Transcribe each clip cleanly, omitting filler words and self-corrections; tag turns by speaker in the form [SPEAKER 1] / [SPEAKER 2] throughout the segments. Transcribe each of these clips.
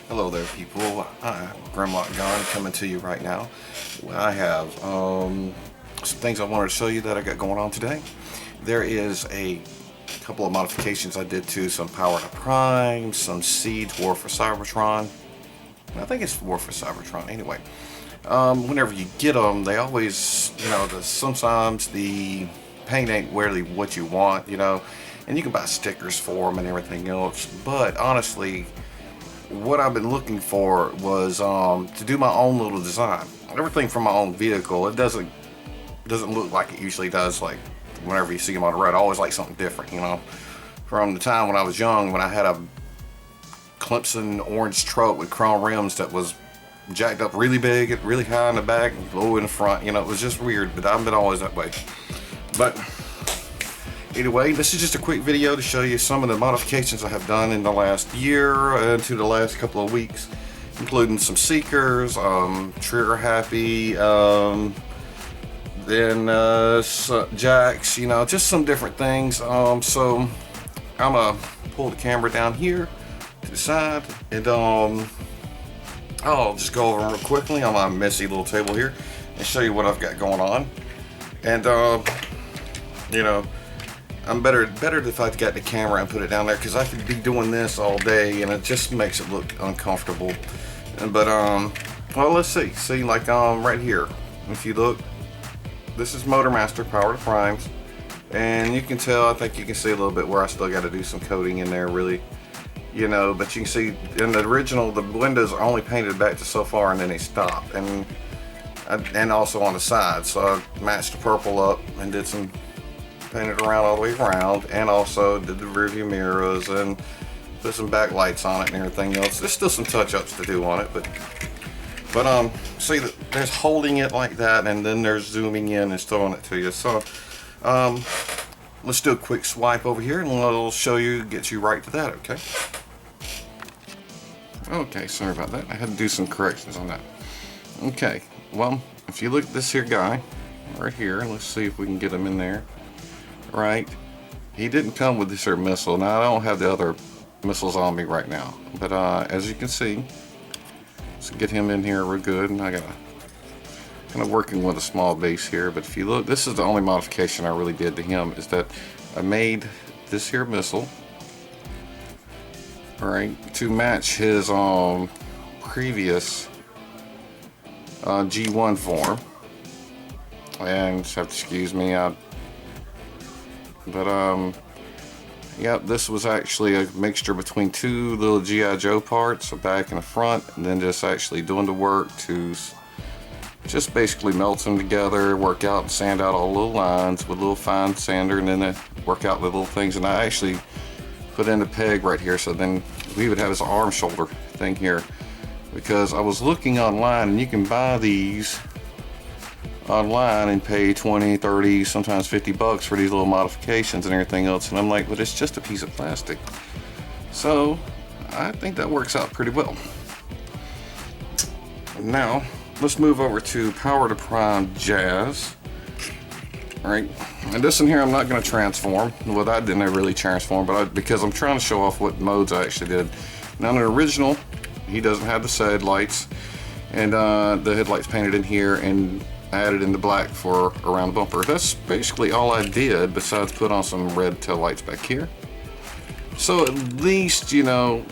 [SPEAKER 1] Hello there, people. I'm Grimlock Gone coming to you right now. I have some things I wanted to show you that I got going on today. There is a couple of modifications I did to some Power to Prime, some Seige War for Cybertron. I think it's War for Cybertron anyway. Whenever you get them, they always, sometimes the paint ain't really what you want, and you can buy stickers for them and everything else. But honestly, what I've been looking for was to do my own little design. Everything from my own vehicle. It doesn't look like it usually does. Like whenever you see them on the road, I always like something different. From the time when I was young, when I had a Clemson orange truck with chrome rims that was jacked up really big, really high in the back, and low in the front. It was just weird. But I've been always that way. But anyway, this is just a quick video to show you some of the modifications I have done in the last year and to the last couple of weeks, including some Seekers, trigger happy, then jacks, just some different things. So I'm gonna pull the camera down here to the side, and I'll just go over them real quickly on my messy little table here and show you what I've got going on. And I'm better if I got the camera and put it down there, because I could be doing this all day and it just makes it look uncomfortable. But well, let's see like right here, if you look, this is Motormaster Power to Primes, and you can tell, I think you can see a little bit where I still got to do some coating in there, really, but you can see in the original the windows are only painted back to so far and then they stop, and also on the side, so I matched the purple up and did some painted around all the way around, and also did the rear view mirrors and put some backlights on it and everything else. There's still some touch-ups to do on it, but see that there's holding it like that, and then there's zooming in and throwing it to you. So let's do a quick swipe over here and it'll show you, get you right to that. Okay, sorry about that. I had to do some corrections on that. Okay, well, if you look at this here guy right here, let's see if we can get him in there. Right, he didn't come with this here missile. Now I don't have the other missiles on me right now, but as you can see, let's get him in here real good. And I got kind of working with a small base here, but if you look, this is the only modification I really did to him, is that I made this here missile, right, to match his previous G1 form. And just have to excuse me, yeah, this was actually a mixture between two little G.I. Joe parts, a back and a front, and then just actually doing the work to just basically melt them together, work out and sand out all the little lines with a little fine sander, and then work out the little things. And I actually put in a peg right here, so then we would have this arm shoulder thing here, because I was looking online and you can buy these online and pay 20, 30, sometimes 50 bucks for these little modifications and everything else, and I'm like, but it's just a piece of plastic. So I think that works out pretty well. Now let's move over to Power to Prime Jazz. Alright, and this in here I'm not going to transform. Well, that didn't really transform, but because I'm trying to show off what modes I actually did. Now in the original, he doesn't have the side lights, and the headlights painted in here, and added in the black for around the bumper. That's basically all I did, besides put on some red tail lights back here. So at least, there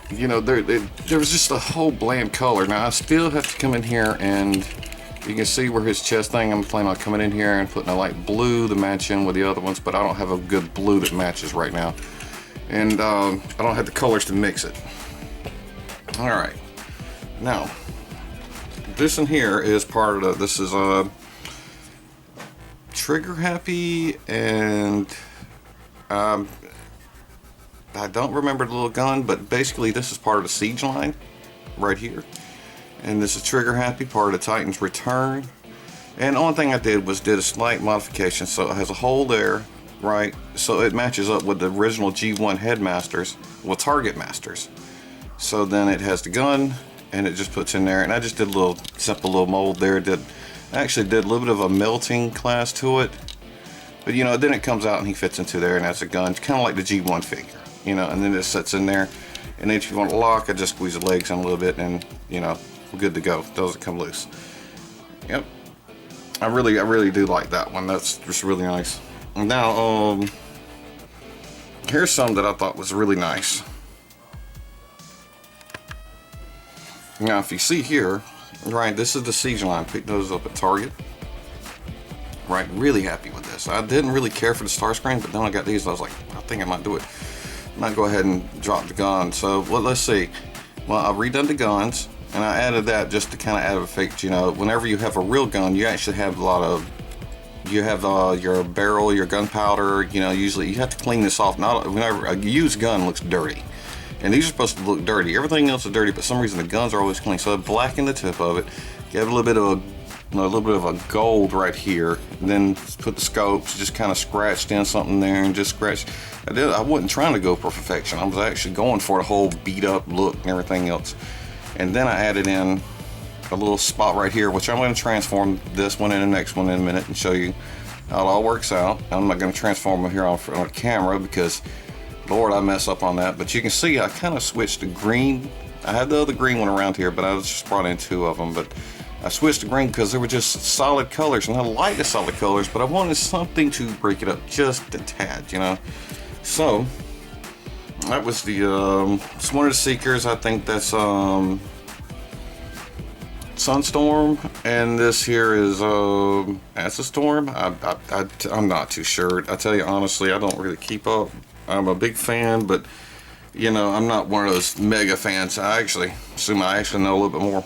[SPEAKER 1] was just a whole bland color. Now I still have to come in here, and you can see where his chest thing, I'm planning on coming in here and putting a light blue to match in with the other ones, but I don't have a good blue that matches right now. And I don't have the colors to mix it. Alright, now this in here is part of this is a trigger happy, and I don't remember the little gun, but basically this is part of the Siege line right here, and this is trigger happy, part of the Titan's Return. And the only thing I did was did a slight modification, so it has a hole there, right, so it matches up with the original G1 Headmasters, well, Target Masters. So then it has the gun, and it just puts in there, and I just did a little simple little mold there. I actually did a little bit of a melting class to it, but then it comes out and he fits into there, and that's a gun. It's kind of like the G1 figure, and then it sits in there. And then if you want to lock, I just squeeze the legs in a little bit, and you know, we're good to go. It doesn't come loose. Yep. I really do like that one. That's just really nice. Now, here's some that I thought was really nice. Now, if you see here, right, this is the seige line. Picked those up at Target. Right, really happy with this. I didn't really care for the star screen, but then I got these, and I was like, I think I might do it. I might go ahead and drop the gun. So, well, let's see. Well, I redone the guns, and I added that just to kind of add a effect. You know, whenever you have a real gun, you actually have a lot of, you have your barrel, your gunpowder. You know, usually you have to clean this off. Not whenever a used gun looks dirty, and these are supposed to look dirty. Everything else is dirty, but for some reason the guns are always clean. So I blackened the tip of it. You have a little bit of a gold right here, and then put the scopes, just kind of scratched in something there, and just scratched. I wasn't trying to go for perfection. I was actually going for the whole beat up look and everything else. And then I added in a little spot right here, which I'm going to transform this one and the next one in a minute and show you how it all works out. I'm not going to transform them here on camera because, Lord, I mess up on that. But you can see I kind of switched the green. I had the other green one around here, but I just brought in 2 of them. But I switched to green because they were just solid colors, and I like the solid colors, but I wanted something to break it up just a tad, you know. So that was it's one of the Seekers. I think that's Sunstorm, and this here is Acid Storm. I'm not too sure. I tell you honestly, I don't really keep up. I'm a big fan, but you know, I'm not one of those mega fans. I actually assume I actually know a little bit more.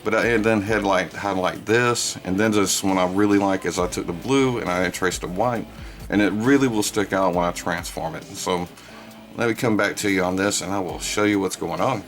[SPEAKER 1] But I then highlight this, and then this one I really like is I took the blue and I traced the white, and it really will stick out when I transform it. So let me come back to you on this, and I will show you what's going on.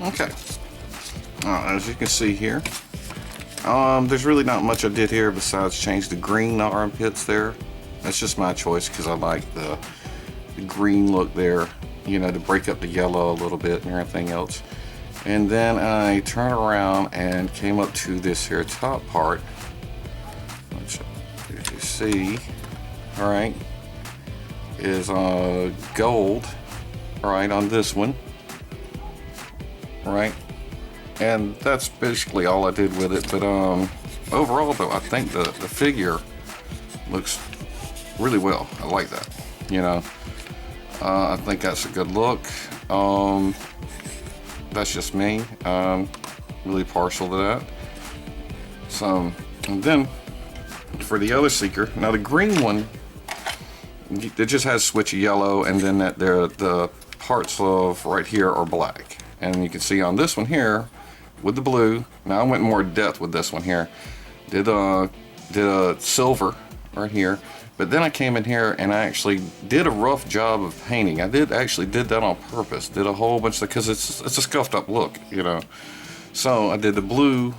[SPEAKER 1] Okay, as you can see here, there's really not much I did here besides change the green armpits there. That's just my choice because I like the green look there, you know, to break up the yellow a little bit and everything else. And then I turned around and came up to this here top part, which as you see, all right, is gold, right, on this one. Right, and that's basically all I did with it. But overall though, I think the figure looks really well. I like that, you know. I think that's a good look. That's just me. Really partial to that. So, and then for the other Seeker, now the green one, it just has switch of yellow, and then the parts of right here are black. And you can see on this one here with the blue, now I went more depth with this one here, did a silver right here, but then I came in here and I actually did a rough job of painting. I actually did that on purpose, did a whole bunch of, because it's a scuffed up look, you know. So I did the blue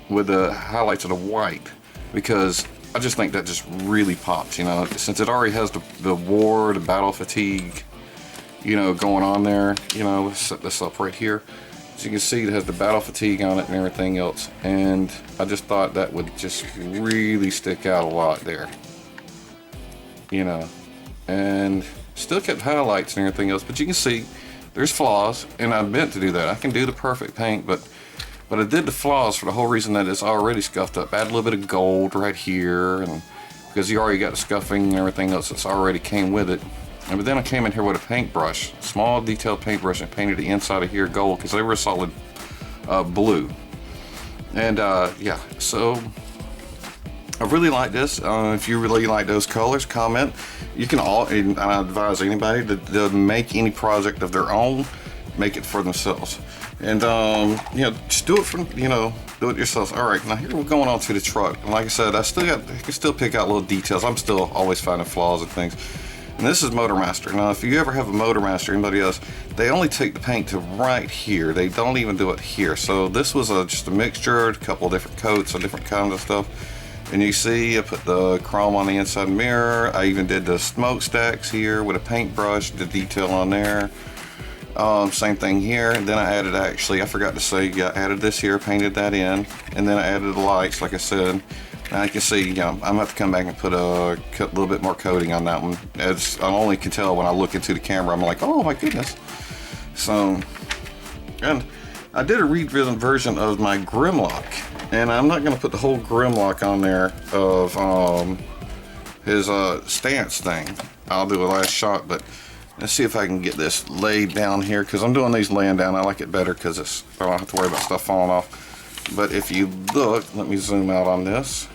[SPEAKER 1] with the highlights of the white because I just think that just really pops, you know, since it already has the war, the battle fatigue, you know, going on there. You know, let's set this up right here. As you can see, it has the battle fatigue on it and everything else, and I just thought that would just really stick out a lot there, you know. And still kept highlights and everything else, but you can see there's flaws, and I meant to do that. I can do the perfect paint, but I did the flaws for the whole reason that it's already scuffed up. Add a little bit of gold right here, and because you already got the scuffing and everything else that's already came with it. But then I came in here with a paintbrush, small detailed paintbrush, and painted the inside of here gold because they were a solid blue. And yeah, so I really like this. If you really like those colors, comment. You can and I advise anybody to make any project of their own, make it for themselves. And you know, just do it from, you know, do it yourselves. All right, now here we're going on to the truck. And like I said, I can still pick out little details. I'm still always finding flaws and things. And this is Motormaster. Now, if you ever have a Motormaster, anybody else, they only take the paint to right here. They don't even do it here. So this was just a mixture, a couple of different coats, of different kinds of stuff. And you see, I put the chrome on the inside mirror. I even did the smokestacks here with a paintbrush, the detail on there. Same thing here. And then I added, actually, I forgot to say, I added this here, painted that in. And then I added the lights, like I said. Now you can see, you know, I'm gonna have to come back and put a little bit more coating on that one. As I only can tell when I look into the camera, I'm like, oh my goodness. So, and I did a rewritten version of my Grimlock, and I'm not gonna put the whole Grimlock on there of his stance thing. I'll do a last shot, but let's see if I can get this laid down here, because I'm doing these laying down. I like it better because I don't have to worry about stuff falling off. But if you look, let me zoom out on this.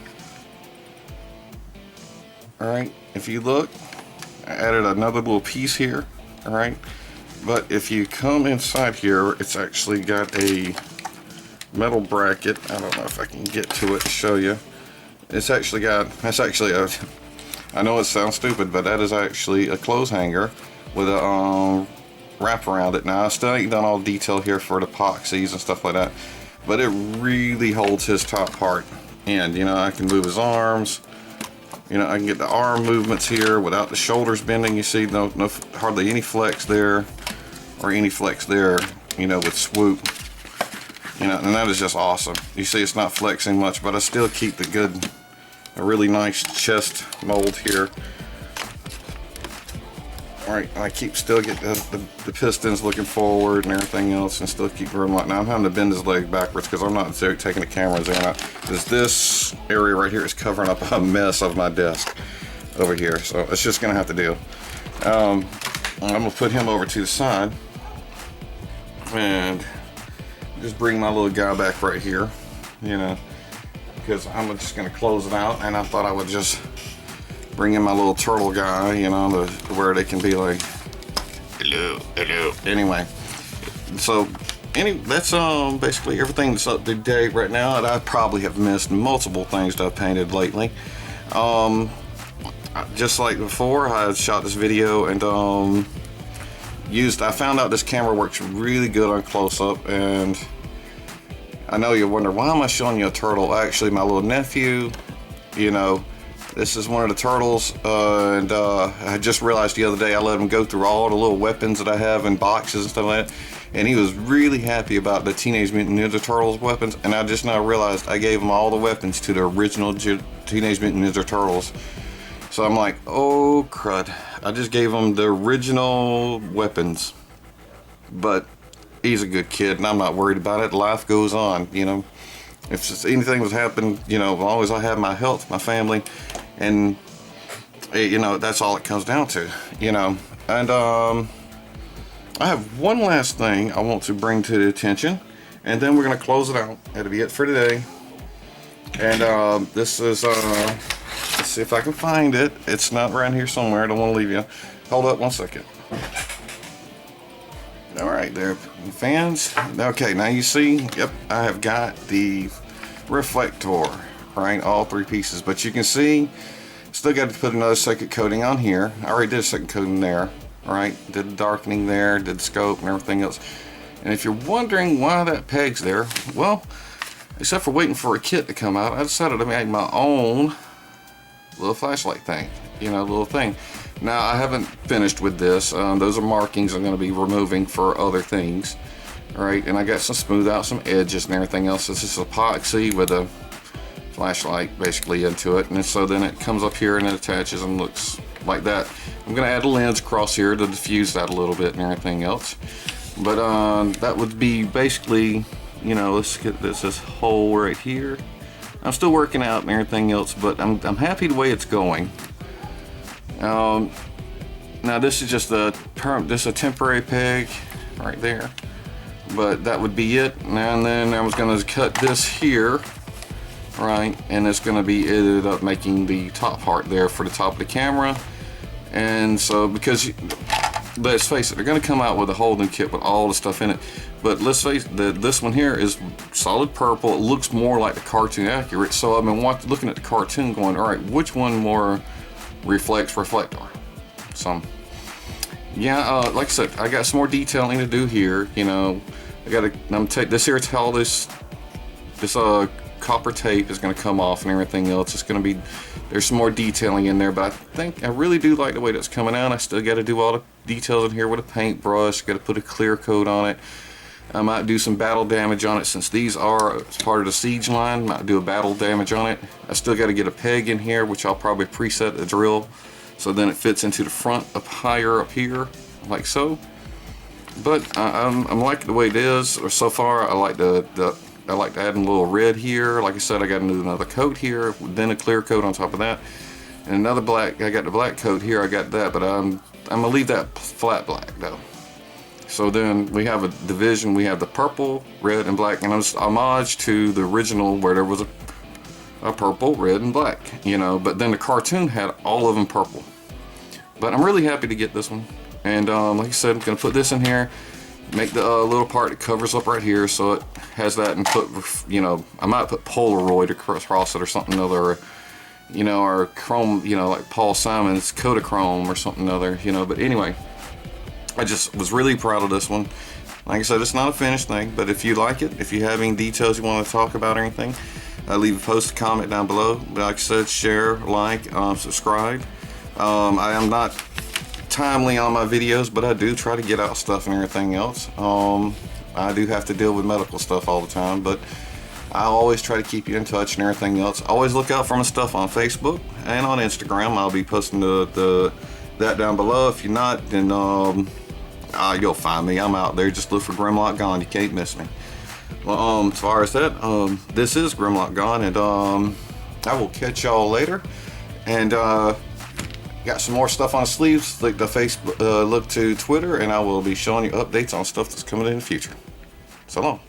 [SPEAKER 1] Alright, if you look, I added another little piece here, alright, but if you come inside here, it's actually got a metal bracket. I don't know if I can get to it to show you. It's actually got, that's actually a, I know it sounds stupid, but that is actually a clothes hanger with a wrap around it. Now, I still ain't done all the detail here for the epoxies and stuff like that, but it really holds his top part. And, you know, I can move his arms. You know, I can get the arm movements here without the shoulders bending. You see, no hardly any flex there or any flex there, you know, with swoop. You know, and that is just awesome. You see, it's not flexing much, but I still keep a really nice chest mold here. All right, and I still get the pistons looking forward and everything else, and still keep Grimlock. Now I'm having to bend his leg backwards because I'm not taking the cameras in. Because this area right here is covering up a mess of my desk over here, so it's just gonna have to do. I'm gonna put him over to the side and just bring my little guy back right here, you know, because I'm just gonna close it out, and I thought I would just bring in my little turtle guy, you know, where they can be like, hello, hello. Anyway, so that's basically everything that's up to date right now. And I probably have missed multiple things that I've painted lately. Just like before, I shot this video and I found out this camera works really good on close-up. And I know you wonder, why am I showing you a turtle? Actually, my little nephew, you know, this is one of the turtles, and I just realized the other day I let him go through all the little weapons that I have in boxes and stuff like that, and he was really happy about the Teenage Mutant Ninja Turtles weapons, and I just now realized I gave him all the weapons to the original Teenage Mutant Ninja Turtles. So I'm like, oh crud, I just gave him the original weapons. But he's a good kid, and I'm not worried about it. Life goes on, you know. If anything was happening, you know, as long as I have my health, my family, and, you know, that's all it comes down to, you know. And I have one last thing I want to bring to the attention, and then we're going to close it out. That'll be it for today. And this is, let's see if I can find it. It's not around here somewhere. I don't want to leave you. Hold up one second. All right, there, fans. Okay, now you see, yep, I have got the reflector, right? All three pieces, but you can see, still got to put another second coating on here. I already did a second coating there, right? Did the darkening there, did the scope and everything else. And if you're wondering why that peg's there, well, except for waiting for a kit to come out, I decided to make my own little flashlight thing, you know, little thing. Now, I haven't finished with this. Those are markings I'm going to be removing for other things. Alright, and I got some smooth out some edges and everything else. This is epoxy with a flashlight basically into it. And so then it comes up here and it attaches and looks like that. I'm going to add a lens across here to diffuse that a little bit and everything else. But that would be basically, you know, let's get this hole right here. I'm still working out and everything else, but I'm happy the way it's going. Now this is just a temporary peg right there. but that would be it. And then I was going to cut this here, right, and it's going to be ended up making the top part there for the top of the camera. And so, because let's face it, they're going to come out with a holding kit with all the stuff in it, but let's face it, this one here is solid purple. It looks more like the cartoon accurate, so I've been looking at the cartoon going, all right, which one more reflects reflector? So yeah, like I said, I got some more detailing to do here. You know, I'm gonna take this here towel, this copper tape is going to come off and everything else. It's going to be, there's some more detailing in there, but I really do like the way that's coming out. I still got to do all the details in here with a paintbrush. Got to put a clear coat on it. I might do some battle damage on it, since these are part of the seige line. Might do a battle damage on it. I still got to get a peg in here, which I'll probably preset the drill so then it fits into the front up higher up here, like so. But I'm liking the way it is, or so far. I like I like to add a little red here. Like I said, I got to do another coat here, then a clear coat on top of that, and another black. I got the black coat here. I got that, but I'm gonna leave that flat black though. So then we have a division. We have the purple, red, and black, and it's homage to the original where there was a purple, red, and black. You know, but then the cartoon had all of them purple. But I'm really happy to get this one, and like I said, I'm gonna put this in here. Make the little part that covers up right here, so it has that, and put, you know, I might put Polaroid across it or something other, you know, or chrome, you know, like Paul Simon's Kodachrome or something other, you know. But anyway, I just was really proud of this one. Like I said, it's not a finished thing, but if you like it, if you have any details you want to talk about or anything, leave a post, a comment down below. But like I said, share, like, subscribe. I am not timely on my videos, but I do try to get out stuff and everything else. I do have to deal with medical stuff all the time, but I always try to keep you in touch and everything else. Always look out for my stuff on Facebook and on Instagram. I'll be posting that down below. If you're not, then you'll find me. I'm out there. Just look for Grimlock Gone. You can't miss me. Well, as far as that, this is Grimlock Gone, and I will catch y'all later. And got some more stuff on the sleeves. Look to Facebook, look to Twitter, and I will be showing you updates on stuff that's coming in the future. So long.